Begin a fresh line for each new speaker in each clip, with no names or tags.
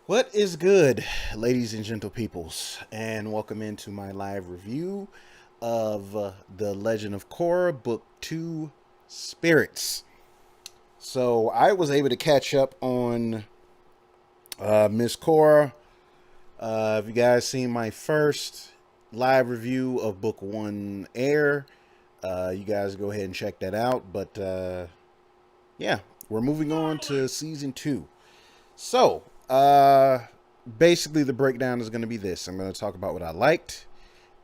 What is good, ladies and gentle peoples, and welcome into my live review of The Legend of Korra, Book 2, Spirits. So, I was able to catch up on Miss Korra. Have you guys seen my first live review of Book 1 Air? You guys go ahead and check that out. But yeah, we're moving on to Season 2. So, basically, the breakdown is going to be this. I'm going to talk about what I liked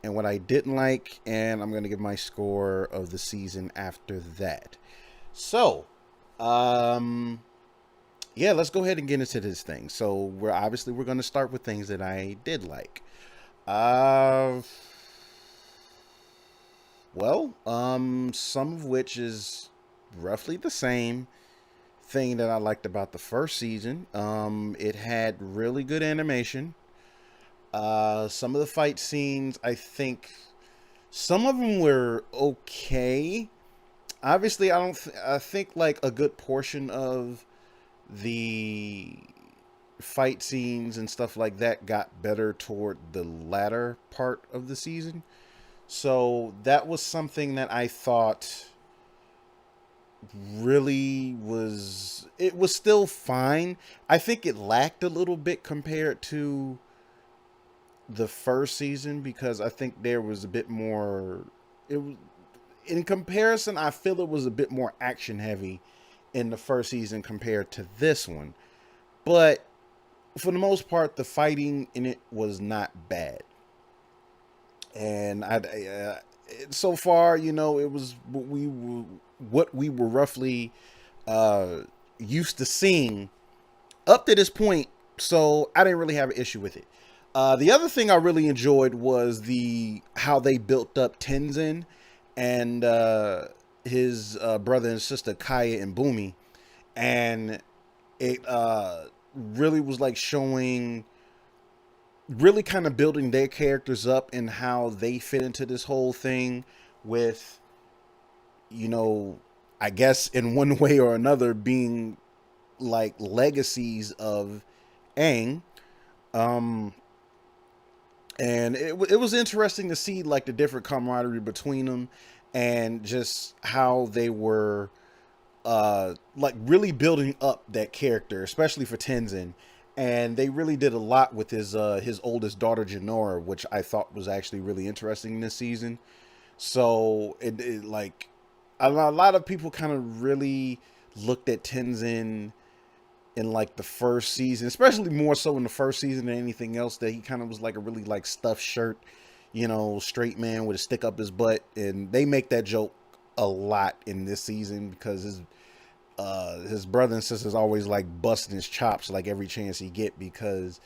and what I didn't like, and I'm going to give my score of the season after that. So, um, yeah, let's go ahead and get into this thing. So, we're going to start with things that I did like. Uh, some of which is roughly the same thing that I liked about the first season. It had really good animation. Some of the fight scenes, I think, some of them were okay. Obviously, I don't. I think like a good portion of the fight scenes and stuff like that got better toward the latter part of the season. So that was something that I thought really was. It was still fine. I think it lacked a little bit compared to the first season because I think there was a bit more. It was in comparison. I feel it was a bit more action heavy in the first season compared to this one, but for the most part, the fighting in it was not bad. And so far, it was what we were roughly uh, used to seeing up to this point, so I didn't really have an issue with it. The other thing I really enjoyed was the how they built up Tenzin and his brother and sister Kaya and Bumi, and it really was like showing, really kind of building their characters up and how they fit into this whole thing with, you know, I guess in one way or another being like legacies of Aang. Um, and it was interesting to see like the different camaraderie between them and just how they were like really building up that character, especially for Tenzin. And they really did a lot with his oldest daughter Janora, which I thought was actually really interesting this season. So it like a lot of people kind of really looked at Tenzin in like the first season, especially more so in the first season than anything else, that he kind of was like a really like stuffed shirt, straight man with a stick up his butt. And they make that joke a lot in this season because his brother and sisters always like busting his chops like every chance he get because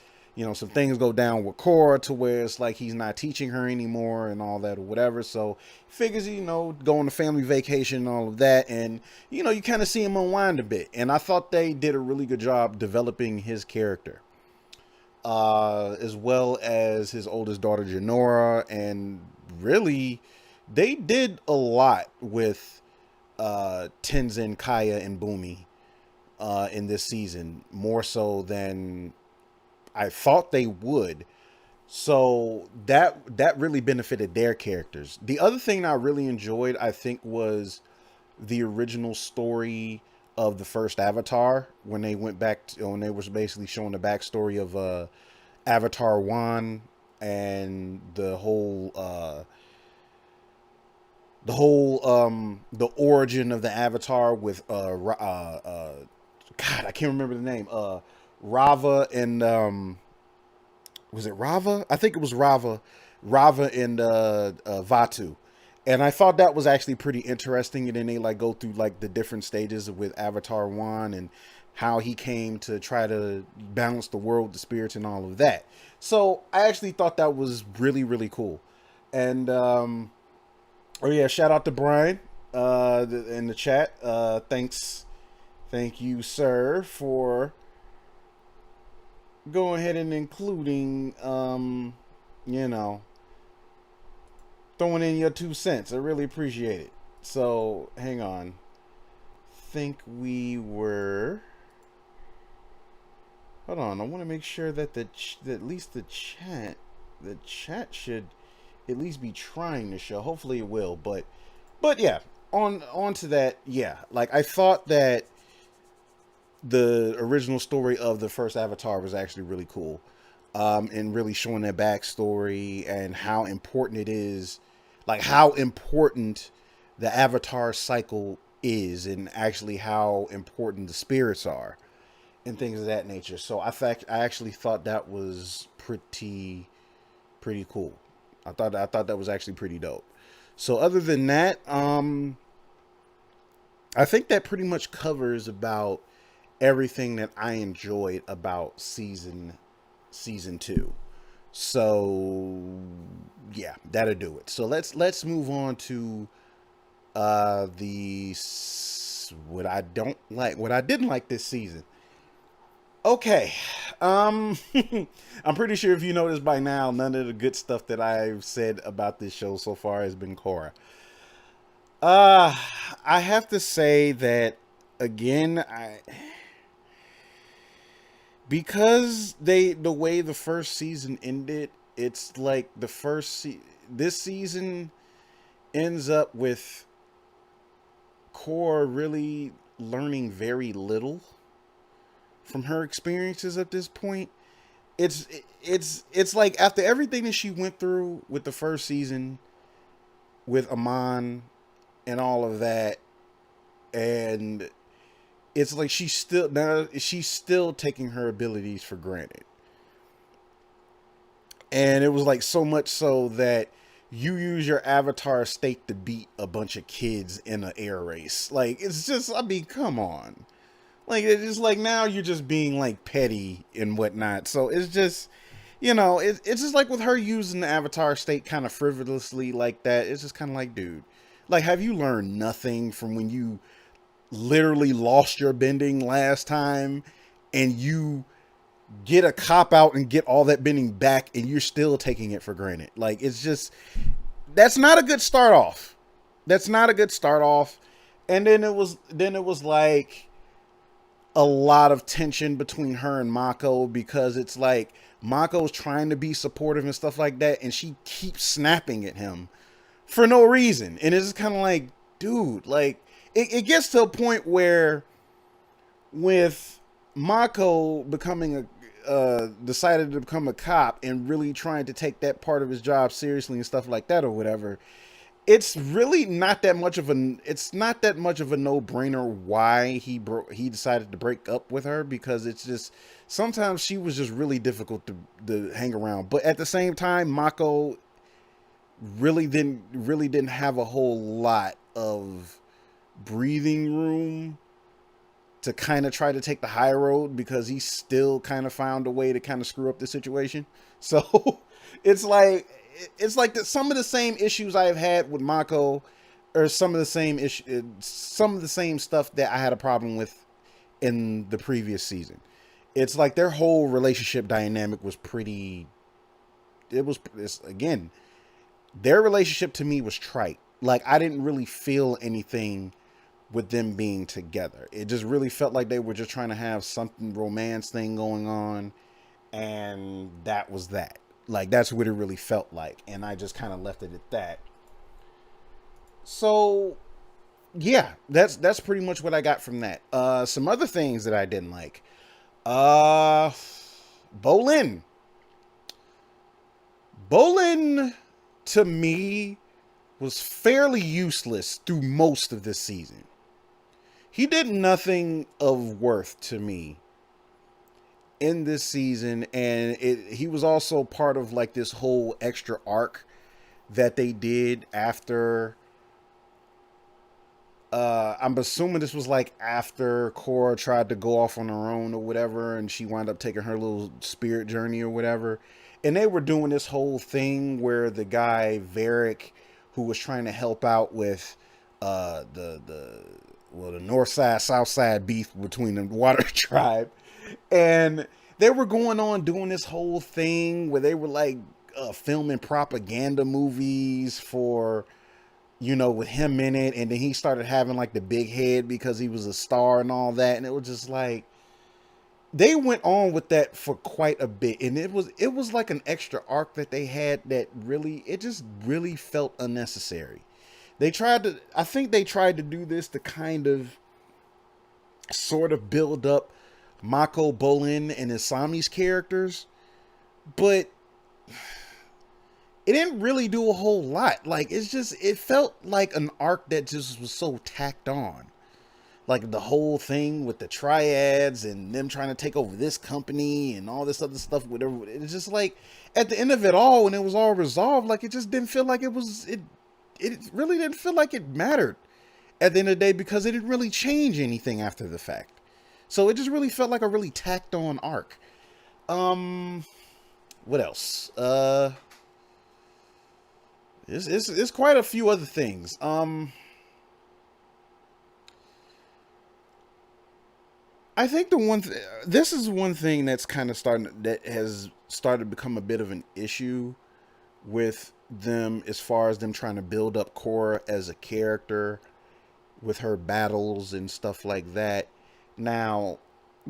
some things go down with Korra to where it's like he's not teaching her anymore and all that or whatever. So figures go on a family vacation and all of that, and you kind of see him unwind a bit. And I thought they did a really good job developing his character, as well as his oldest daughter Janora, and really they did a lot with Tenzin, Kaya, and Bumi in this season, more so than I thought they would. So that really benefited their characters. The other thing I really enjoyed, I think, was the original story of the first Avatar when they went back when they was basically showing the backstory of Avatar One and the origin of the Avatar with God, I can't remember the name. Rava and was it Rava? I think it was Rava, Rava and Vatu. And I thought that was actually pretty interesting. And then they like go through like the different stages with Avatar One and how he came to try to balance the world, the spirits, and all of that. So I actually thought that was really really cool. And oh yeah, shout out to Brian in the chat. Thank you, sir, for go ahead and including you know throwing in your 2 cents. I really appreciate it. So hang on, think we were Hold on, I want to make sure that that at least the chat should at least be trying to show. Hopefully it will, but yeah, on to that. Yeah, like I thought that the original story of the first Avatar was actually really cool, and really showing their backstory and how important it is, like how important the Avatar cycle is, and actually how important the spirits are and things of that nature. So I actually thought that was pretty cool. I thought that was actually pretty dope. So other than that, I think that pretty much covers about everything that I enjoyed about season 2. So yeah, that'll do it. So let's move on to the what I don't like, what I didn't like this season. Okay. Um I'm pretty sure if you noticed by now, none of the good stuff that I've said about this show so far has been Korra. Uh I have to say that again, I because the way the first season ended, it's like this season ends up with Korra really learning very little from her experiences at this point. it's it's like after everything that she went through with the first season with Amon and all of that, and it's like she's still taking her abilities for granted. And it was like so much so that you use your avatar state to beat a bunch of kids in an air race. Like it's just, I mean, come on. Like it's just like now you're just being like petty and whatnot. So it's just, it's just like with her using the avatar state kind of frivolously like that. It's just kind of like, dude, like have you learned nothing from when you literally lost your bending last time, and you get a cop out and get all that bending back, and you're still taking it for granted? Like it's just, that's not a good start off. That's not a good start off. And then it was like a lot of tension between her and Mako, because it's like Mako's trying to be supportive and stuff like that, and she keeps snapping at him for no reason. And it's just kind of like, dude, like it gets to a point where with Mako becoming decided to become a cop and really trying to take that part of his job seriously and stuff like that or whatever, it's really not that much of a no-brainer why he decided to break up with her, because it's just sometimes she was just really difficult to hang around. But at the same time, Mako really didn't have a whole lot of breathing room to kind of try to take the high road, because he still kind of found a way to kind of screw up the situation. So it's like some of the same issues I've had with Mako, or some of the same stuff that I had a problem with in the previous season. It's like their whole relationship dynamic was pretty. Again, their relationship to me was trite. Like I didn't really feel anything with them being together. It just really felt like they were just trying to have something romance thing going on, and that was that. Like that's what it really felt like, and I just kind of left it at that. So yeah, that's pretty much what I got from that. Some other things that I didn't like. Uh, Bolin. Bolin to me was fairly useless through most of this season. He did nothing of worth to me in this season, and he was also part of like this whole extra arc that they did after. I'm assuming this was like after Korra tried to go off on her own or whatever, and she wound up taking her little spirit journey or whatever. And they were doing this whole thing where the guy Varric, who was trying to help out with the north side south side beef between the Water Tribe, and they were going on doing this whole thing where they were like filming propaganda movies for, with him in it, and then he started having like the big head because he was a star and all that, and it was just like, they went on with that for quite a bit, and it was like an extra arc that they had that really it just really felt unnecessary. I think they tried to do this to kind of sort of build up Mako Bolin and Isami's characters, but it didn't really do a whole lot. Like it felt like an arc that just was so tacked on. Like the whole thing with the triads and them trying to take over this company and all this other stuff, whatever. It's just like at the end of it all, when it was all resolved, like it just didn't feel like it really didn't feel like it mattered at the end of the day because it didn't really change anything after the fact. So it just really felt like a really tacked on arc. What else? It's quite a few other things. I think this is one thing that's kind of that has started to become a bit of an issue with them as far as them trying to build up Korra as a character with her battles and stuff like that. Now,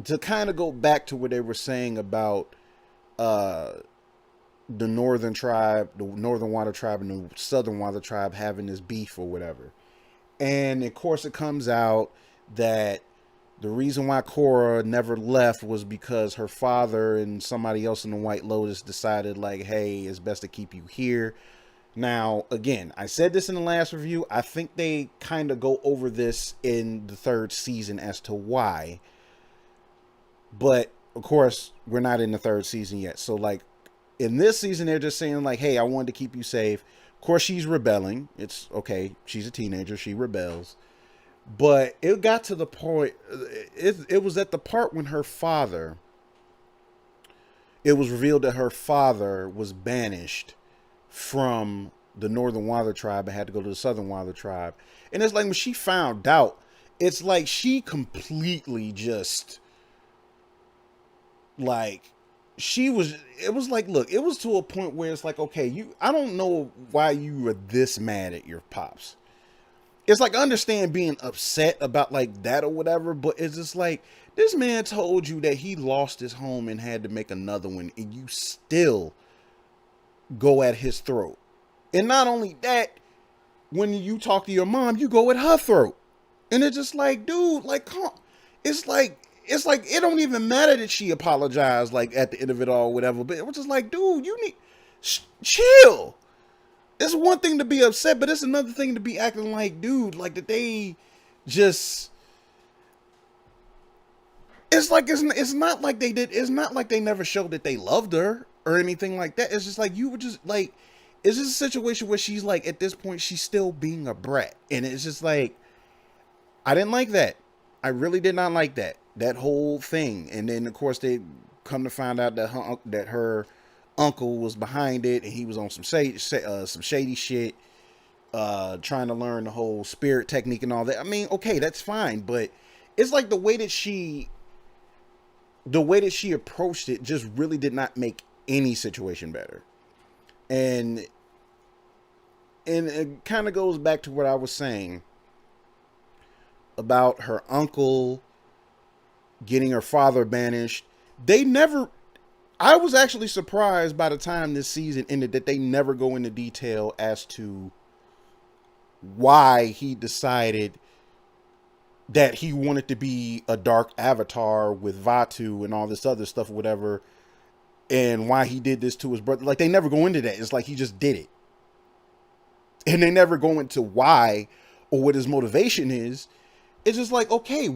to kind of go back to what they were saying about uh the northern tribe, the northern water tribe and the southern water tribe having this beef or whatever. And of course it comes out that the reason why Korra never left was because her father and somebody else in the White Lotus decided, like, hey, it's best to keep you here. Now, again, I said this in the last review. I think they kind of go over this in the third season as to why. But, of course, we're not in the third season yet. So, like, in this season, they're just saying, like, hey, I wanted to keep you safe. Of course, she's rebelling. It's okay. She's a teenager. She rebels. But it got to the point, it was at the part when it was revealed that her father was banished from the Northern Water Tribe and had to go to the Southern Water Tribe. And it's like when she found out, it's like she completely just, like, it was like, look, it was to a point where it's like, okay, I don't know why you were this mad at your pops. It's like, I understand being upset about like that or whatever, but it's just like, this man told you that he lost his home and had to make another one, and you still go at his throat. And not only that, when you talk to your mom, you go at her throat. And it's just like, dude, like, come. It's like it don't even matter that she apologized, like, at the end of it all, or whatever. But it was just like, dude, you need chill. It's one thing to be upset, but it's another thing to be acting like, dude, like that they just. It's like it's not like they did. It's not like they never showed that they loved her or anything like that. It's just like you were just like. It's just a situation where she's like, at this point, she's still being a brat, and it's just like, I didn't like that. I really did not like that whole thing. And then of course they come to find out that her uncle was behind it, and he was on some shady shit, trying to learn the whole spirit technique and all that. I mean, okay, that's fine, but it's like the way that she approached it just really did not make any situation better. And it kind of goes back to what I was saying about her uncle getting her father banished. They never. I was actually surprised by the time this season ended that they never go into detail as to why he decided that he wanted to be a dark avatar with Vatu and all this other stuff or whatever, and why he did this to his brother. Like, they never go into that. It's like he just did it. And they never go into why or what his motivation is. It's just like, okay,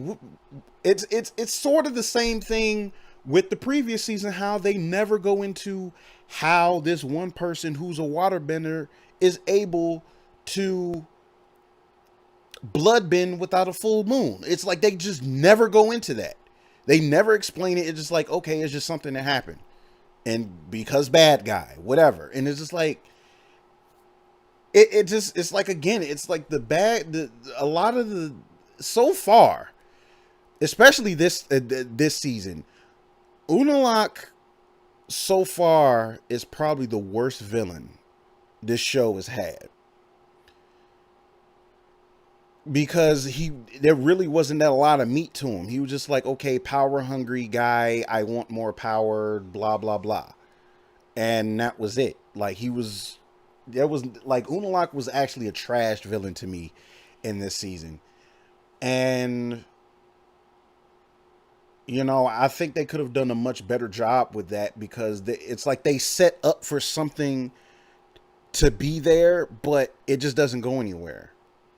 it's sort of the same thing with the previous season, how they never go into how this one person who's a waterbender is able to bloodbend without a full moon. It's like they just never go into that. They never explain it. It's just like, okay, it's just something that happened. And because bad guy, whatever. And it's just like, it's like, again, it's like a lot of the, so far, especially this season, Unalaq so far is probably the worst villain this show has had. because there really wasn't that a lot of meat to him. He was just like, okay, power hungry guy, I want more power, blah blah blah. And that was it. Like he was there was like Unalaq was actually a trash villain to me in this season. And I think they could have done a much better job with that because it's like they set up for something to be there, but it just doesn't go anywhere.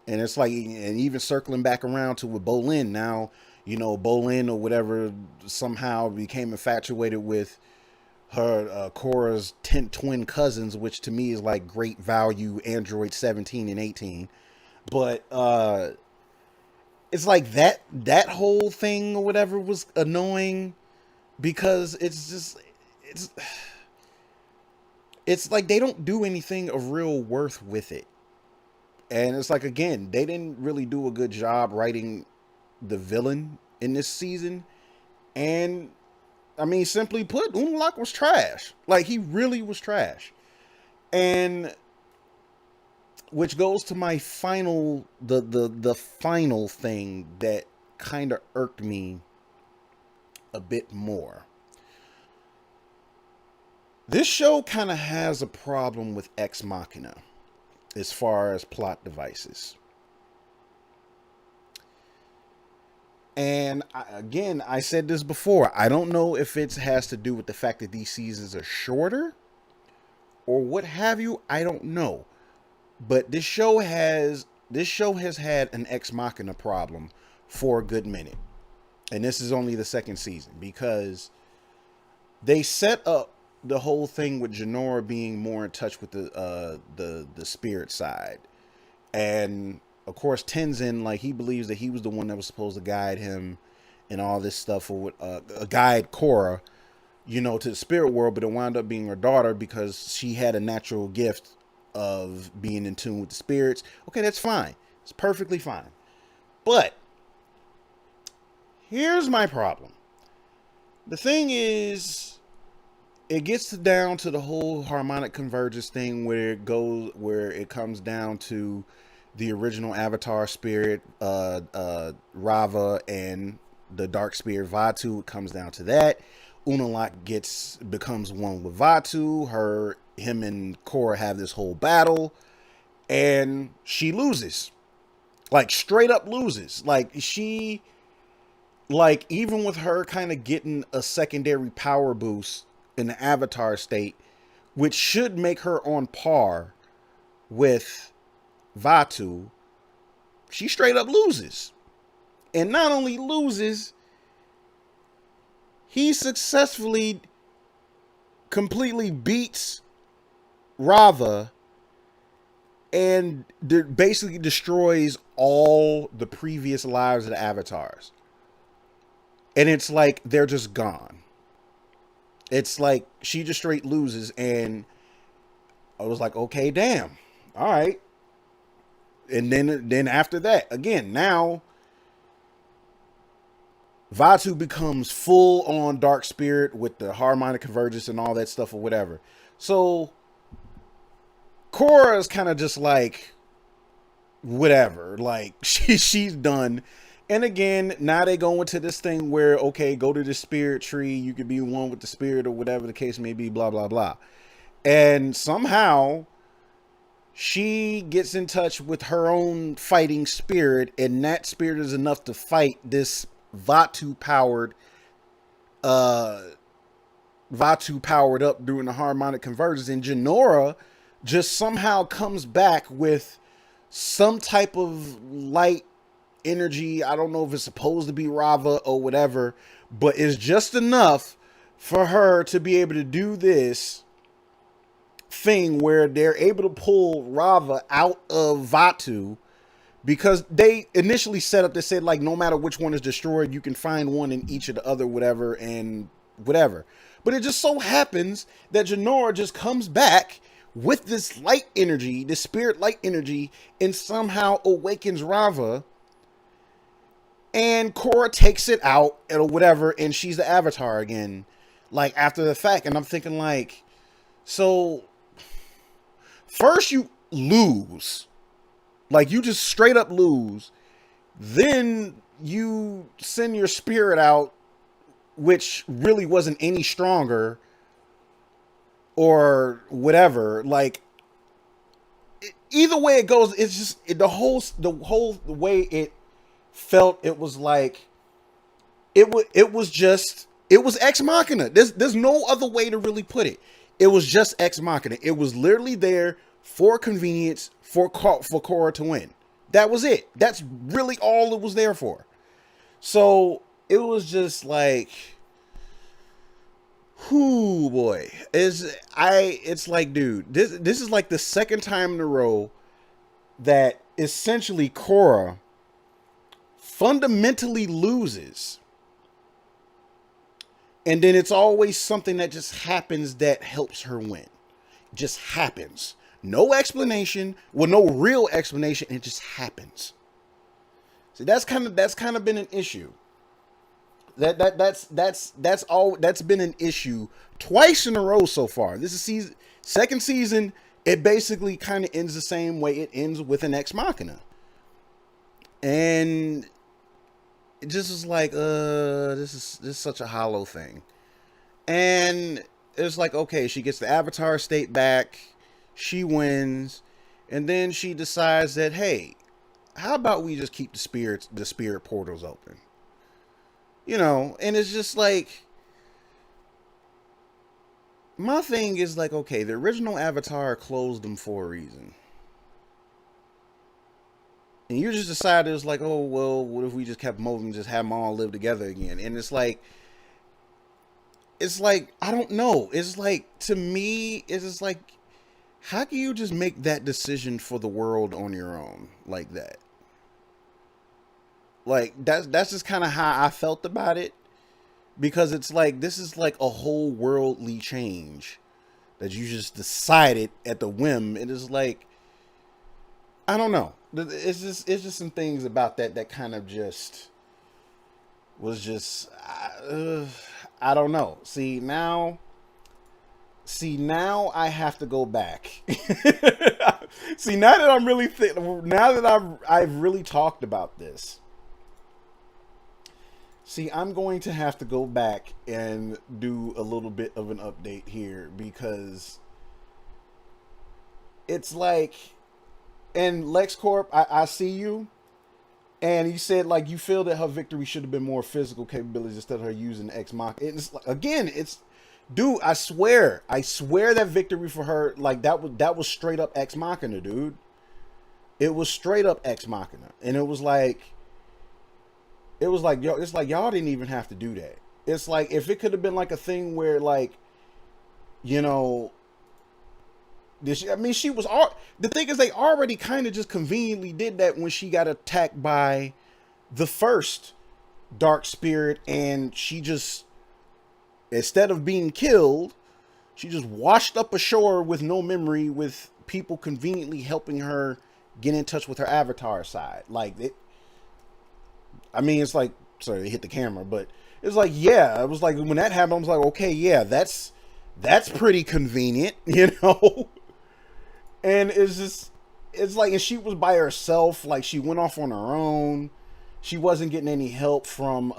And it's like, and even circling back around to with Bolin now, Bolin or whatever somehow became infatuated with her Korra's twin cousins, which to me is like great value Android 17 and 18. But it's like that whole thing or whatever was annoying because it's it's like they don't do anything of real worth with it. And it's like, again, they didn't really do a good job writing the villain in this season. And I mean, simply put, Unalaq was trash. Like he really was trash. And which goes to my final the final thing that kind of irked me a bit more. This show kind of has a problem with Ex Machina as far as plot devices. And again, I said this before. I don't know if it has to do with the fact that these seasons are shorter or what have you. I don't know. But this show has had an Ex Machina problem for a good minute. And this is only the second season because they set up the whole thing with Janora being more in touch with the spirit side. And of course Tenzin, like, he believes that he was the one that was supposed to guide him and all this stuff, or guide Korra, to the spirit world, but it wound up being her daughter because she had a natural gift of being in tune with the spirits. Okay, that's fine. It's perfectly fine. But here's my problem. The thing is, it gets down to the whole harmonic convergence thing where it comes down to the original Avatar spirit, Rava, and the dark spirit Vatu. It comes down to that. Unalaq becomes one with Vatu. Him and Korra have this whole battle, and she loses. Like, straight up loses. Even with her kind of getting a secondary power boost in the Avatar state, which should make her on par with Vatu, she straight up loses. And not only loses, he successfully completely beats Rava and basically destroys all the previous lives of the avatars. And it's like they're just gone. It's like she just straight loses, and I was like, okay, damn. All right. And then after that, again, now Vatu becomes full on dark spirit with the harmonic convergence and all that stuff or whatever. So Korra is kind of just like, whatever. Like, she's done. And again, now they go into this thing where, okay, go to the spirit tree. You could be one with the spirit or whatever the case may be, blah, blah, blah. And somehow she gets in touch with her own fighting spirit, and that spirit is enough to fight this Vatu powered up during the harmonic convergence. And Janora just somehow comes back with some type of light energy. I don't know if it's supposed to be Rava or whatever, but it's just enough for her to be able to do this thing where they're able to pull Rava out of Vatu, because they initially set up, they said, like, no matter which one is destroyed, you can find one in each of the other whatever and whatever. But it just so happens that Janora just comes back with this light energy, this spirit light energy, and somehow awakens Rava. And Korra takes it out or whatever, and she's the Avatar again, like, after the fact. And I'm thinking, like, so first you lose. Like, you just straight up lose. Then you send your spirit out, which really wasn't any stronger or whatever. Like either way it goes, it's just the whole way it felt. It was like it was ex machina. There's no other way to really put it. It was just ex machina. It was literally there for convenience for Korra to win. That was it. That's really all it was there for. So it was just like, whoo boy, it's like, dude, this is like the second time in a row that essentially Korra fundamentally loses. And then it's always something that just happens that helps her win. Just happens. No explanation, well, no real explanation, it just happens. See, that's kind of been an issue. That's been an issue twice in a row so far. This is second season. It basically kind of ends the same way. It ends with an ex machina, and it just was like, this is such a hollow thing. And it's like, okay, she gets the Avatar state back, she wins, and then she decides that, hey, how about we just keep the spirit portals open? And it's just like, my thing is like, okay, the original Avatar closed them for a reason. And you just decided, it was like, oh, well, what if we just kept moving, just have them all live together again? And it's like, I don't know. It's like, to me, it's just like, how can you just make that decision for the world on your own like that? Like, that's just kind of how I felt about it, because it's like, this is like a whole worldly change that you just decided at the whim. It is like, I don't know. It's just some things about that kind of just was just, I don't know. See, now I have to go back. See, now that now that I've really talked about this. See, I'm going to have to go back and do a little bit of an update here, because it's like, and LexCorp, I see you, and he said, like, you feel that her victory should have been more physical capabilities instead of her using X Mach. It's like, again, it's, dude, I swear that victory for her, like, that was straight up Ex Machina, dude. It was straight up Ex Machina, and it was like, yo, it's like, y'all didn't even have to do that. It's like, if it could have been like a thing where, like, you know, I mean, the thing is, they already kind of just conveniently did that when she got attacked by the first dark spirit, and she just, instead of being killed, she just washed up ashore with no memory, with people conveniently helping her get in touch with her avatar side. Like, I mean, it's like, sorry, they hit the camera, but it's like, yeah, it was like, when that happened, I was like, okay, yeah, that's pretty convenient, you know? And it's like, and she was by herself, like, she went off on her own. She wasn't getting any help from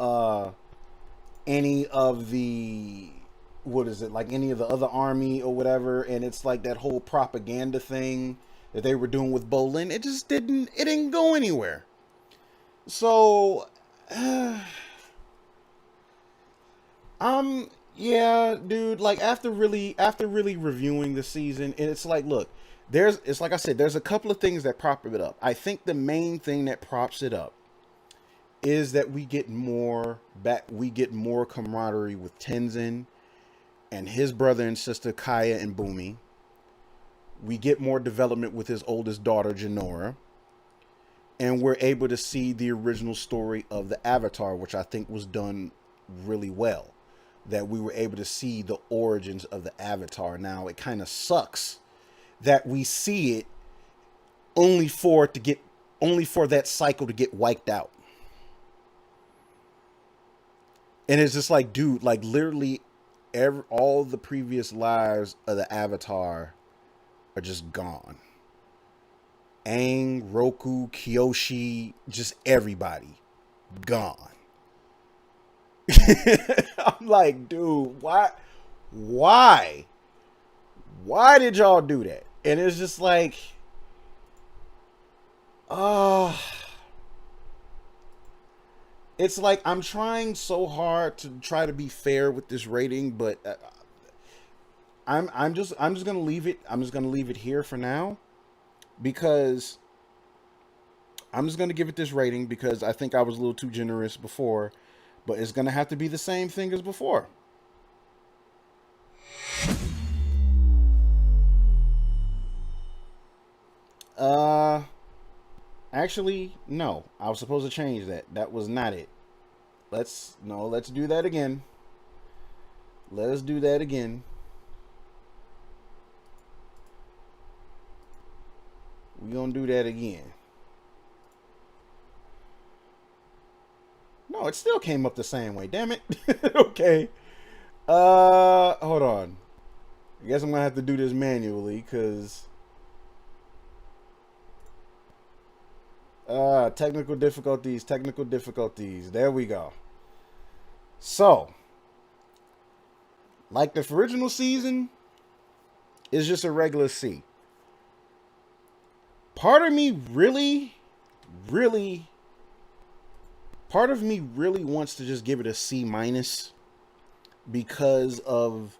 any of the, what is it, like, any of the other army or whatever. And it's like that whole propaganda thing that they were doing with Bolin, it didn't go anywhere. So, yeah, dude, like, after really reviewing the season, and it's like, look, it's like I said, there's a couple of things that prop it up. I think the main thing that props it up is that we get more camaraderie with Tenzin and his brother and sister Kaya and Bumi. We get more development with his oldest daughter Janora, and we're able to see the original story of the Avatar, which I think was done really well. That we were able to see the origins of the Avatar. Now, it kind of sucks that we see it only for that cycle to get wiped out. And it's just like, dude, like, literally all the previous lives of the Avatar are just gone. Aang, Roku, Kyoshi, just everybody gone. I'm like, dude, why? Why? Why did y'all do that? And it's just like, uh it's like I'm trying so hard to try to be fair with this rating, but I'm just gonna leave it. I'm just gonna leave it here for now because I'm just gonna give it this rating because I think I was a little too generous before, but it's gonna have to be the same thing as before. Uh, Actually, no. I was supposed to change that. That was not it. Let's no. Let's do that again. Let us do that again. We gonna do that again. No, it still came up the same way. Damn it. Okay. Hold on. I guess I'm gonna have to do this manually because technical difficulties, technical difficulties. There we go. So, like the original season, is just a regular C. Part of me really, part of me really wants to just give it a C minus because of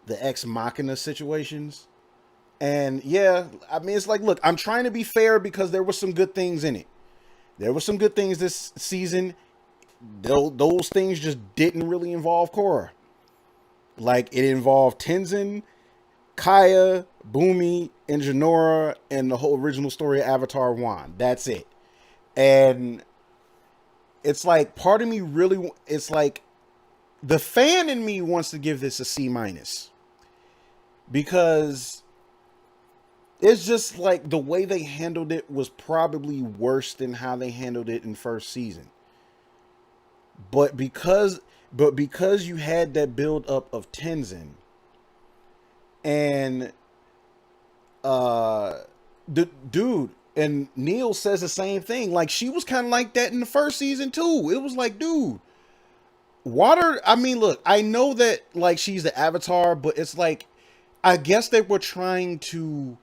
the ex machina situations. And yeah, I mean, it's like, look, I'm trying to be fair because there were some good things in it. There were some good things this season. Those things just didn't really involve Korra. Like, it involved Tenzin, Kaya, Boomy, and Janora, and the whole original story of Avatar 1. That's it. And it's like, part of me really, it's like, the fan in me wants to give this a C minus because it's just like the way they handled it was probably worse than how they handled it in first season. But because you had that build up of Tenzin and uh dude, and Neil says the same thing. Like, she was kind of like that in the first season too. It was like, dude, water. I mean, look, I know that like she's the Avatar, but it's like I guess they were trying to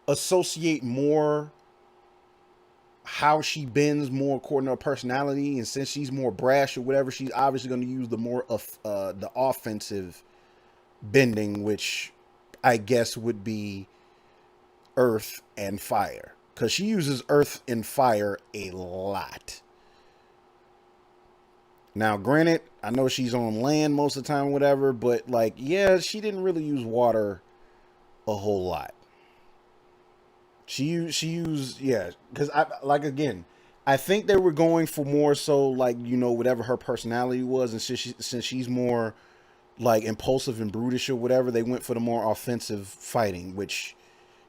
associate more how she bends more according to her personality, and since she's more brash or whatever, she's obviously going to use the more of the offensive bending, which I guess would be earth and fire, because she uses earth and fire a lot. Now, granted, I know she's on land most of the time, whatever, but like, yeah, she didn't really use water a whole lot. She used yeah, because I like, again, I think they were going for more so like, whatever her personality was, and since she's more like impulsive and brutish or whatever, they went for the more offensive fighting, which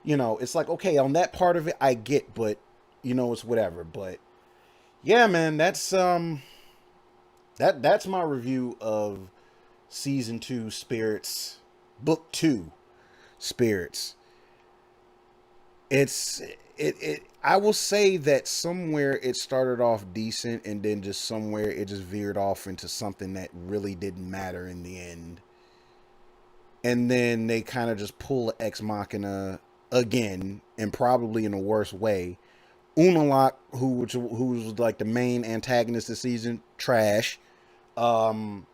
it's like, okay, on that part of it I get, but it's whatever. But yeah, man, that's my review of season 2 Spirits, book 2 Spirits. It's it I will say that somewhere it started off decent, and then just somewhere it just veered off into something that really didn't matter in the end. And then they kind of just pull Ex Machina again, and probably in a worse way. Unalak, who's like the main antagonist this season, trash. Um,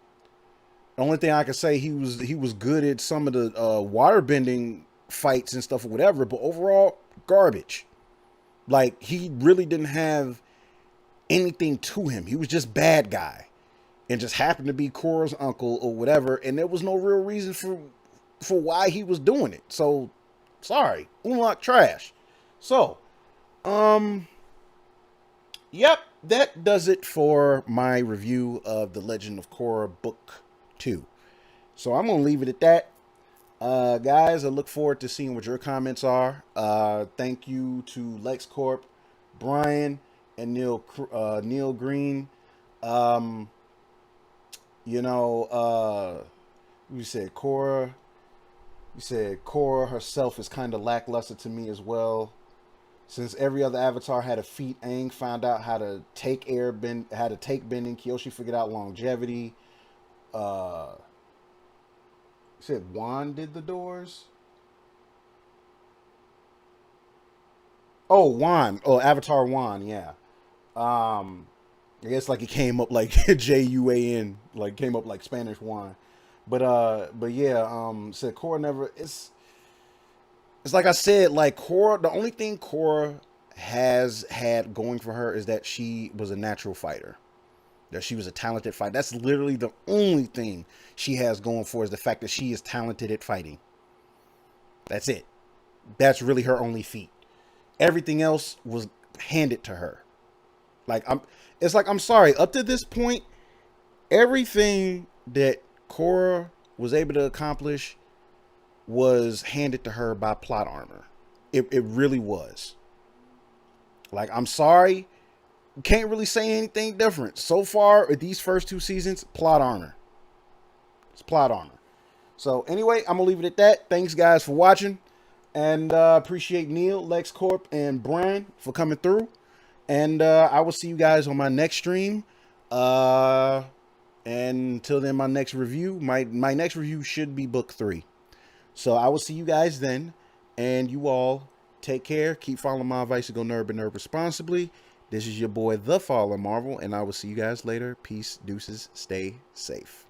the only thing I can say, he was good at some of the water bending fights and stuff or whatever, but overall garbage. Like, he really didn't have anything to him. He was just bad guy, and just happened to be Korra's uncle or whatever, and there was no real reason for why he was doing it. So sorry, Unlock trash. So, um, yep, that does it for my review of The Legend of Korra Book 2. So I'm gonna leave it at that. Guys, I look forward to seeing what your comments are. Thank you to LexCorp, Brian, and Neil Green. Um, you know, we said Cora. He said Korra herself is kind of lackluster to me as well. Since every other avatar had a feat, Aang found out how to take how to take bending. Kyoshi figured out longevity. Uh, he said Wan did the doors. Oh, Wan. Oh, Avatar Wan. Yeah. Um, I guess like it came up like Juan, like came up like Spanish Juan. But yeah, said Korra never. It's like I said, like Korra. The only thing Korra has had going for her is that she was a natural fighter. That she was a talented fighter. That's literally the only thing she has going for is the fact that she is talented at fighting. That's it. That's really her only feat. Everything else was handed to her. Like I'm it's like I'm sorry, up to this point, everything that Korra was able to accomplish was handed to her by plot armor. It really was. Like I'm sorry, can't really say anything different. So far, with these first two seasons, plot armor. It's plot armor. So anyway, I'm gonna leave it at that. Thanks guys for watching. And appreciate Neil, LexCorp, and Brian for coming through. And I will see you guys on my next stream. And until then, my next review, my next review should be book 3. So I will see you guys then. And you all take care. Keep following my advice to go nerd but nerd responsibly. This is your boy, The Fallen Marvel. And I will see you guys later. Peace, deuces, stay safe.